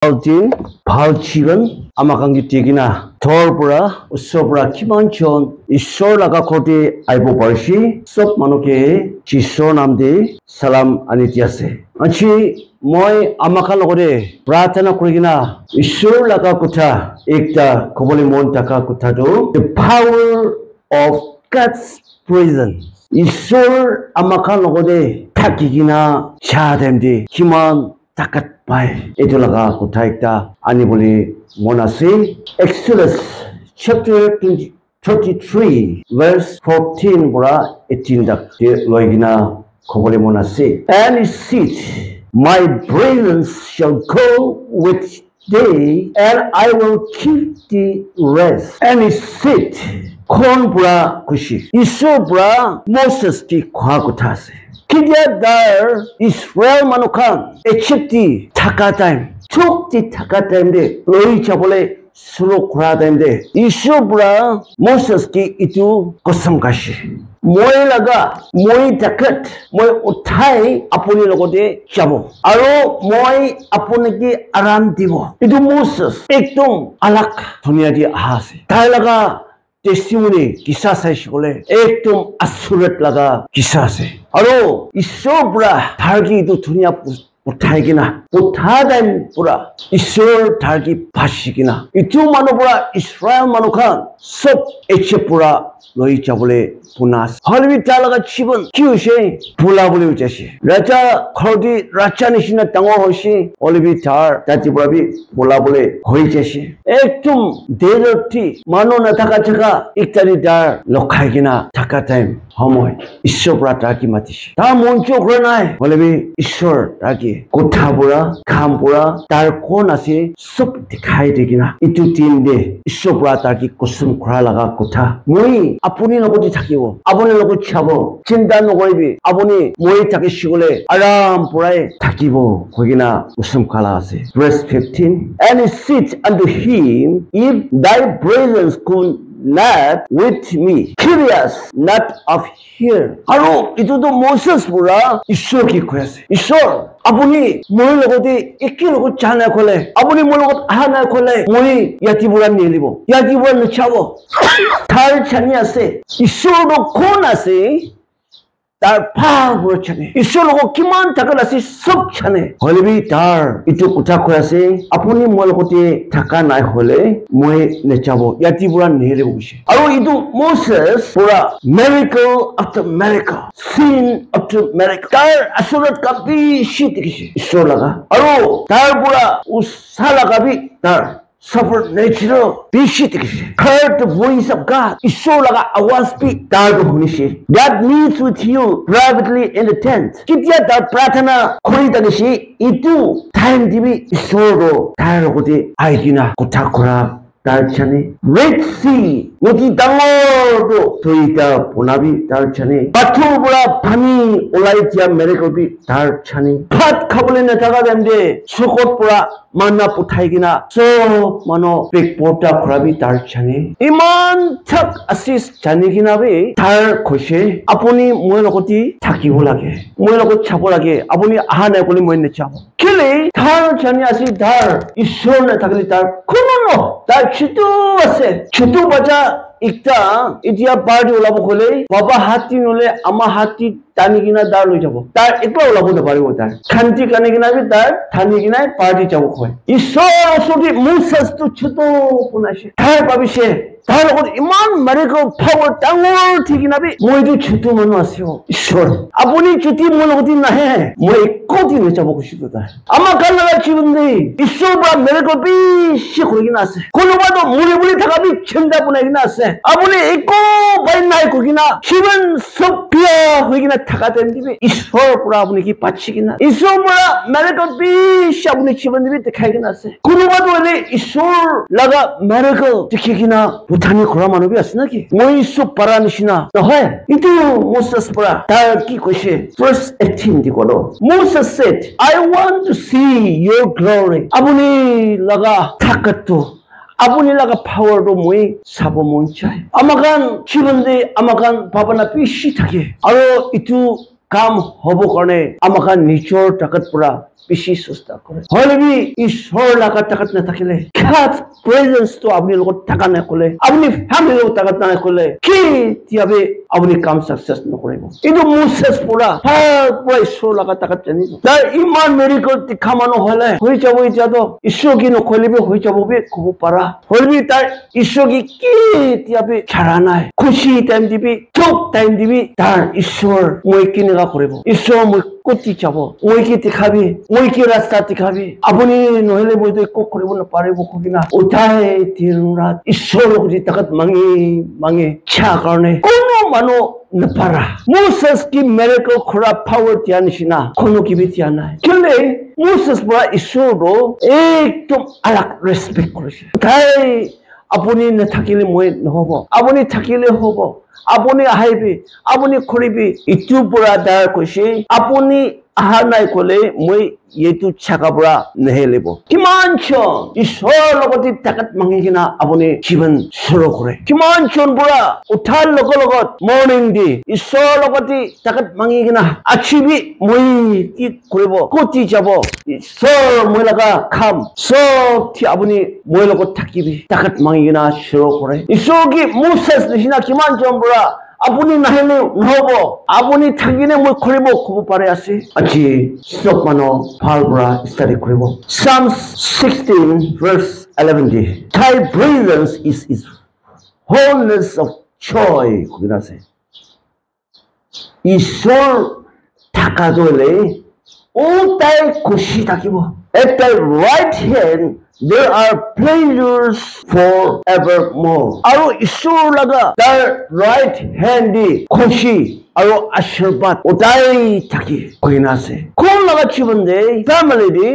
Valtin, Valchigan, Amakangi Tigina, Torbra, Sobra Kimanchon, Isor Lagakote, Aibo Parshi, Sop Manoke, Chisonamde, Salam Anitiase. Anchi, Moi Amakalore, Pratana Kurigina, Isor Lagakuta, Ekta, Kobolimon Taka Kutado, the power of God's presence. Isor Amakalore, Takigina, Chademde, Kiman, Takat. Itu laga kutaikta ani boleh monasi. Exodus chapter 33 verse 14 bora 18 dak loigina kobole monasi. And it said, my presence shall go with thee, and I will keep thee rest. And it said, kon bora kushi. Iso bora Moses ki kwa kutase. Kidia dar Israel manukan Egypti taka time chokti taka time de loi chabole suro kura time de Isubra Moses ki itu kosam kashi moi laga moi takat moi uthai apuni logote chabo aro moi apuni ki aram dibo itu Moses ekdom alak dunia di ahase tai laga testimony kisah saya boleh ekdom asurat laga kisah saya. Aro Isor targi itu dunia putaigina putadan pura Isor targi pasigina itu manu pura Israel manukan sob eche pura loi chabole punas halwi talaga chibun kiushe pula bole ujashi raja khodi raja nishina tango hoshi olbi tar tati pura bi pula bole hoi jashi ekdom deroti manu na thaka jaga iktari dar lokhaigina thaka time homoy Isor targi matishi ta moncho granai olbi Isor targi Kuthabura, Kambura, Tarkon ase sub dikhai degina. Itu tin de Isopra tarki kusum khura laga kutha. Moi apuni logoti thakibo. Apuni logot chabo. Chinta nogoibi. Apuni moi thaki shigole aram purai thakibo. Kogina kusum khala ase. Verse 15. And he said unto him, if thy presence could not with me, curious not of here. Aro itu to Moses pura Isor ki koyase. Isor apuni moi logoti ekki logot chana khole. Apuni moi logot ahana khole. Moi yati pura nelibo. Yati pura nachabo. Thar chani ase. Isor do kon ase. Dar power chane. Isor logo kiman thakal ase sob chane. Holebi dar itu kutha koyase. Apuni moi logoti thaka nai khole. Moi nachabo. Yati pura nelibo bishi. Aro itu Moses pura miracle after miracle, sin after miracle. Dar asurat kabi shit kishi. Isor laga. Aro dar pura usala kabi dar. Supernatural bishit heard the voice of God. Isor laga awas pi dar bunishi. God meets with you privately in the tent. Kitya dar pratana khori tagishi itu time dibi Isor ro dar rogode aigina kutakura dar chane. Red Sea noti dangor do toita punabi dar chane. Batu bura pani olaitia miracle bi dar chane. Phat khabole na daga demde sukot pura mana puthaigina so mano big porta khurabi dar chane. Iman thak asis chanigina be dar khoshe apuni moi logoti thakibo lage. Moi logot chabo lage. Apuni ahana koli moi ne chabo. Kile dar chane asi dar Isor na thakli dar kunono dar chutu ase. Chutu baja ikta itia party olabo khole baba hati nole ama hati tani gina dar loi jabo tar ekla olabo da paribo tar khanti kane gina bi tar thani gina party jabo khoi Isor soti Moses to chuto punashi tar babishe tar god iman miracle power tangor thigina bi moi ju chuto manu asio Isor apuni chuti mon goti na he moi koti ne jabo khushido tar ama kalala chibunde Isor ba miracle bi shi khogina ase kono bado muri muri thaka bi chenda puna gina ase apuni eko bai nai kogina chiban sopia hogina thaka temdi Isor pura apuni ki pachigina Isor pura miracle bi shabuni chiban bi dekhagina ase kono bado le Isor laga miracle dekhigina butani khora manu bi asna ki moi so paranishina no hoy itu Moses pura tar ki koshe verse 18 di kono Moses said, I want to see your glory. Apuni laga thakatu apuni laga power do moi sabo monchai amakan chibande amakan babana pishi thake aro itu কাম হব কাৰণে আমাক নিচৰ টাকাত পৰা বেশি চেষ্টা কৰে হলেবি ঈশ্বৰ লাগাত তাকাত নাথাকিলে God's presence তো আপুনি লগত থাকা নকলে আপুনি ফ্যামিলি লগত থাকা নকলে কেতিয়াবে আপুনি কাম সাকসেস নকৰিব কিন্তু মোসেস পুৰা ঈশ্বৰ লাগাত তাকাত জানিব তাৰ ইমান মেৰিকল দেখা মানুহ হলে হৈ যাব ইজাতো ঈশ্বৰ কি নকলিবে হৈ যাব বে কব পাৰা হলেবি তাৰ ঈশ্বৰ কি কেতিয়াবে ছাৰা নাই খুশি টাইম দিবি চুপ টাইম দিবি তাৰ ঈশ্বৰ মই কিনেকা কৰিব ঈশ্বৰ মই কতি যাব মই কি দেখাবি মই কি ৰাস্তা দেখাবি আপুনি নহলে মই তো একো কৰিব নপাৰিব কিনা উঠাই তিৰুৰাত ঈশ্বৰৰ যদি তাকত মাঙে চা কাৰণে কোনো মানুহ নপাৰা মোসেস কি মেৰেকল খৰা পাৱাৰ দিয়া নিচিনা কোনো কিবি দিয়া নাই কেলে মোসেস পৰা ঈশ্বৰটো একদম আলাক ৰেসপেক্ট কৰিছে তাই আপুনি নাথাকিলে মই নহব আপুনি থাকিলে হ'ব আপুনি আহিবি আপুনি কৰিবি ইটো পৰা দাৰ কৈছে আপুনি আহা নাই কলে মই এইটো ছাকা পৰা নেহেলিব কিমান চন ঈশ্বৰৰ লগত তাকত মাঙি কিনা আপুনি জীৱন শুৰু কৰে কিমান চন পৰা উঠাৰ লগত মৰ্নিং দি ঈশ্বৰৰ লগত তাকত মাঙি কিনা আছিবি মই কি কৰিব কতি যাব ঈশ্বৰ মই লগা খাম সব আপুনি মই লগত থাকিবি তাকত মাঙি কিনা শুৰু কৰে ঈশ্বৰ কি মোসেস নিচিনা কিমান চন পৰা আপুনি নাহিলে নহব আপুনি থাকিলে মই কৰিব কব পাৰে আছে আজি সব মানুহ ভাল পৰা ষ্টাডি কৰিব Psalms 16 verse 11 Thy presence is wholeness of joy কবিতা আছে ঈশ্বৰ থাকা দলে ও তাই খুশি থাকিব at thy right hand there are pleasures forevermore আৰু ঈশ্বৰ লগা তাৰ right hand দি খুশি আৰু আশীৰ্বাদ ওটাই থাকি কইনা আছে কোন লগা জীৱন দে ফ্যামিলি দি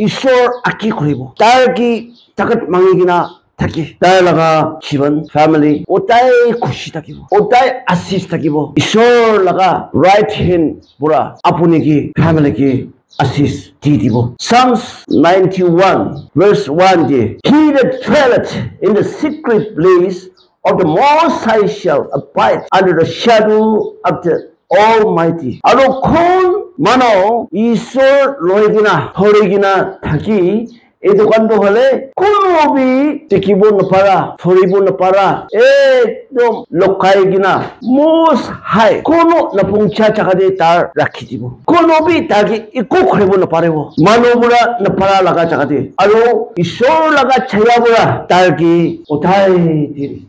ঈশ্বৰ আকি কৰিব তাৰ কি তাকত মাঙি কিনা থাকি তাৰ লগা জীৱন ফ্যামিলি ওটাই খুশি থাকিব ওটাই আশীষ থাকিব ঈশ্বৰ লগা right hand পুৰা আপুনি কি ফ্যামিলি কি Assis Tidibo. Psalms 91 verse 1 He that dwelleth in the secret place of the Most High shall abide under the shadow of the Almighty. Aro kon mano Ishor loigina horigina thaki এই দোকানটো হলে কোনো B দেখিব নপাৰা ধৰিব নপাৰা একদম লকাই কিনা মোস হাই কোনো নপুংচা জাগাতে তাৰ ৰাখি দিব কোনো বি তাকে একো কৰিব নপাৰিব মানুহবোৰা নপাৰা লগা জাগাতে আৰু ঈশ্বৰ লগা ছায়াবোৰা তাৰ কি উঠাই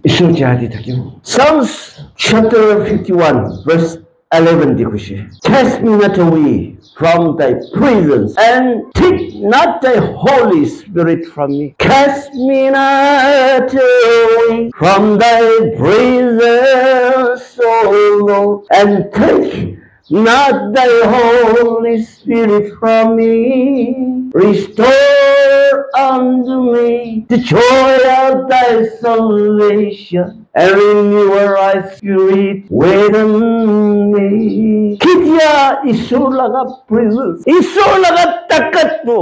ঈশ্বৰ জাতি থাকিব Psalms chapter 51 verse 11 কৈছে Cast me not away from thy presence and take not thy Holy Spirit from me. Cast me not away from thy presence, O Lord, and take not thy Holy Spirit from me. Restore unto me the joy of thy salvation, and renew a right spirit within me. Kitya Ishur laga presence, Ishur laga takatto,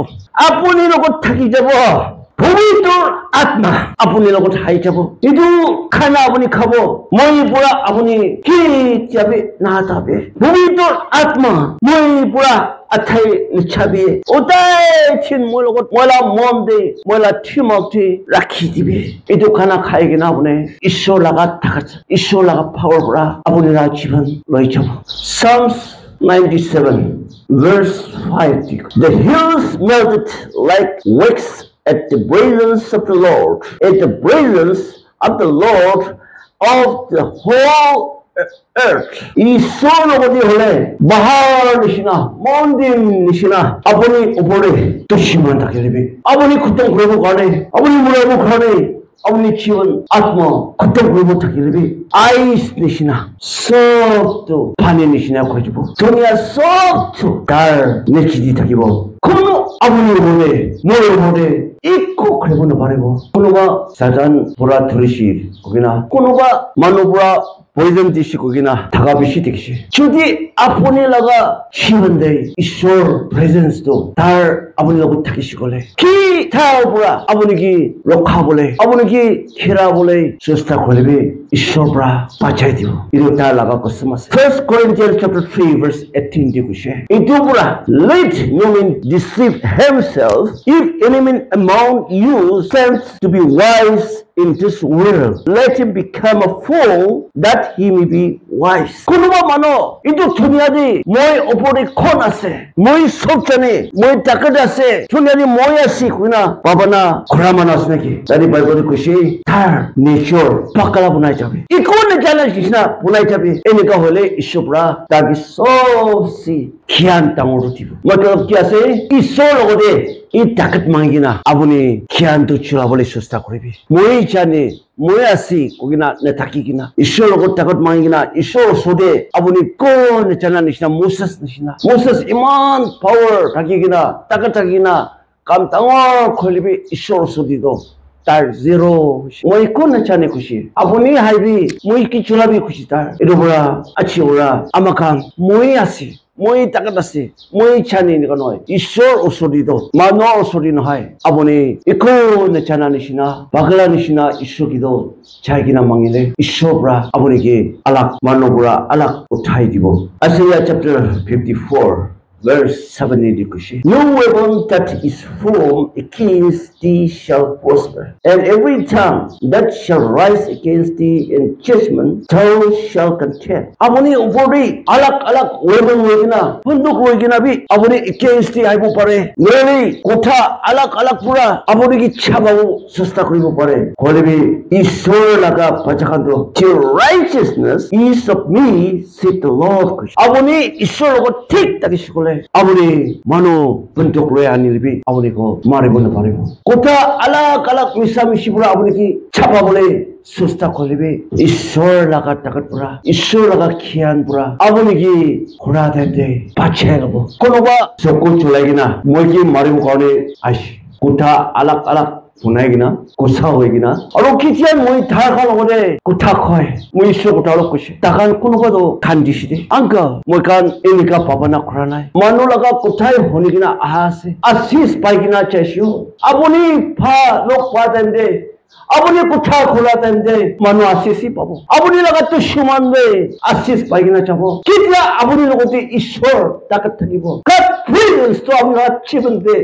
apuni logot thaki jabo. পবিত্ৰৰ আত্মা আপুনি লগত হাই যাব ইটো খানা আপুনি খাব মই পুৰা আপুনি কেতিয়াবে নাথাবে পবিত্ৰৰ আত্মা মই পুৰা আঠাই নিচাবে ওটাই থিন মই লগত মইলা মন দে মইলা থিমক দি ৰাখি দিবে ইটো খানা খাই কিনা আপুনি ঈশ্বৰ লাগাত থাকা ঈশ্বৰ লাগা পাৱাৰ পৰা আপুনি জীৱন লৈ যাব Psalms 97 verse 5 The hills melted like wax at the presence of the Lord, at the presence of the Lord of the whole earth. Ishor logoti hole bahar nishina, mondir nishina, apuni upore tushiman takilibi. Apuni khutom koribo karone, apuni murabo karone, apuni jivan atma khutom koribo takilibi. Ice nishina, sob to pani nishina koribo. Dunia sob to dar nechidi takibo. Kono apuni hole, mure hole. একো কৰিব নপাৰিব কোনোবা সাজান পুৰা ধৰিছিল কবিনা কোনোবা মানুহ পুৰা poison dishi kogina thaga bishi dikshi chudi apuni laga shibande ishwar presence to tar apuni lagu thakishi kole ki tar pura apuni ki rokha bole apuni ki khira bole susta kolebe ishwar pra pachai dibo idu tar laga kosmas 1 Corinthians chapter 3 verse 18 dikushe itu pura let no man deceive himself if any man among you seems to be wise in this world let him become a fool that he may be wise kunuba mano itu dunia di moi opore kon ase moi sob jane moi takat ase dunia di moi asi kuina babana khura mano asne ki tari bible kushi tar nature pakala bunai jabe ikon jana kishna bunai jabe enika hole ishobra tagi sosi khian tangoru dibo matlab ki ase ishor logode 이 takat mangina abuni khian tu chula bole susta koribi moi jane moi asi kogina ne takigina ishor logo takat mangina ishor sode abuni kon jana nishna Moses iman power takigina takat takigina kam tangor kholibi ishor sodido tar zero moi kon chane khushi abuni haibi moi ki chulabi khushi tar edobra achi ora amakan moi asi moi takatase moi chani ni kanoi ishor osorido mano osori no hai abone iko ne chana nishina bagla nishina ishogido chaigina mangile ishobra abone ke alak manobra alak uthai dibo Isaiah chapter 54 verse 70 kushi no weapon that is formed against thee shall prosper and every tongue that shall rise against thee in judgment thou shall condemn abuni upori alak weapon wegina bunduk wegina bi abuni against thee aibo pare neli kotha alak pura abuni ki chababu susta koribo pare kolebi ishor laga pachakando till righteousness is of me said the Lord kushi abuni ishor logo thik takishikole abuni mano bentuk loe anilbi abuni ko mare bono parebo kota alak misami pura abuni ki chapa bole susta kolibe ishor laga takat pura ishor laga khian pura abuni ki khura dente pachego kono ba sokko chulaigina moi ki mare mo kone ashi kota alak पुनाइगिना कुसा होइगिना और किथिया moi था खालगोदे कुथा खय moi इसो कुटालो कुसे ताखान कुनबदो खानदिसिदे अंका moi kan इनिका पापना खरानाय मानु लगा कुथाय होनिगिना आहासे आशीष पाइगिना चेसियो आबुनी फा लोक पादेंदे आबुनी कुथा खोला देंदे मानु आशीषी पाबो आबुनी लगा तो सुमानदे आशीष पाइगिना चाबो किथिया आबुनी लगोते ईश्वर ताकत থাকিব God wills to amra chiben데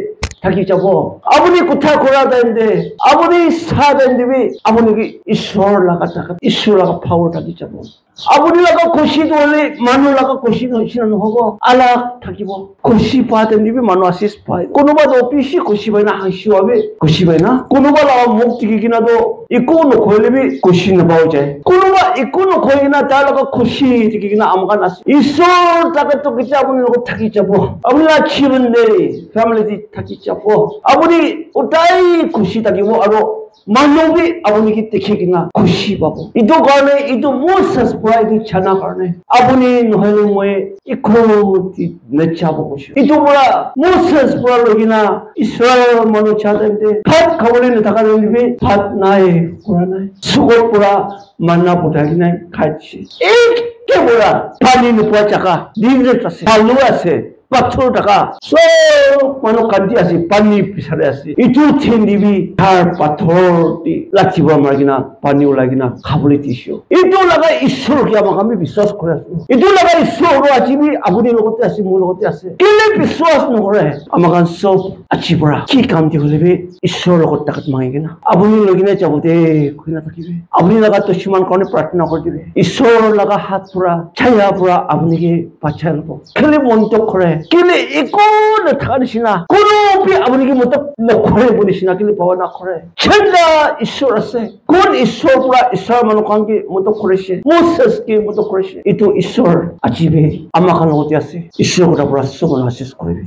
taki jabo abuni kutha khora dende abuni sa dende bi abuni ki ishwar laga takat ishwar laga power taki jabo abuni laga khushi dole manu laga khushi no hobo alak thakibo khushi pa dende bi manu asis pai konoba do pishi khushi baina hanshi hobe khushi baina konoba laga mukti kina do ikono khoile bi khushi na pao jay konoba ikono khoina ta laga khushi kina amgan as ishwar takat to kicha abuni laga taki jabo abuni la chibende family di taki 아버니 우타이 खुशी ताकिबो आरो मानोबी आबुनी की देखिगिना खुशी बाबो इदो गाने इदो Moses pride छना करने आबुनी नहले मोय eco नचाबो खुशी इदो बड़ा मोसस पुरा लोगिना ईश्वर मनो चादंते फात खबरे न थाकानिबे फात नाय कुरानाय सुगो पुरा मानना पुटागिना खाइछि एक के बोला पानी न पुआ चाका दिजे तसे पालु आसे पाथर टाका सब मानो कान्ति आसी पानी पिसारे आसी इतु थेंदिबि थार पाथर ति लाचिबा मागिना पानी उलागिना खाबले तिसियो इतु लगा ईश्वर के आमाक विश्वास करे आसु इतु लगा ईश्वर आजिबि आबुनि लगते आसी मु लगते आसे केले विश्वास नकरे आमाक सब आचिबरा की कामति होलेबे ईश्वर लगत ताकत मागिना आबुनि लगिना जाबते खुना थाकिबे आबुनि लगा तो सिमान करने प्रार्थना करदिबे ईश्वर लगा हाथ पूरा छाया पूरा आबुनि के पाछालबो केले मन तो करे केले इकोन थानिसिना कोनो भी आबुनि के मतलब नखरे बनिसिना केले पावा ना करे छंदा ईश्वर আছে কোন ईश्वर पूरा ईश्वर मनोकान के मतलब करेছে मोसेस के मतलब करेছে इतो ईश्वर आजिबे आमाक लगते আছে ईश्वर पूरा सब आशीष करबे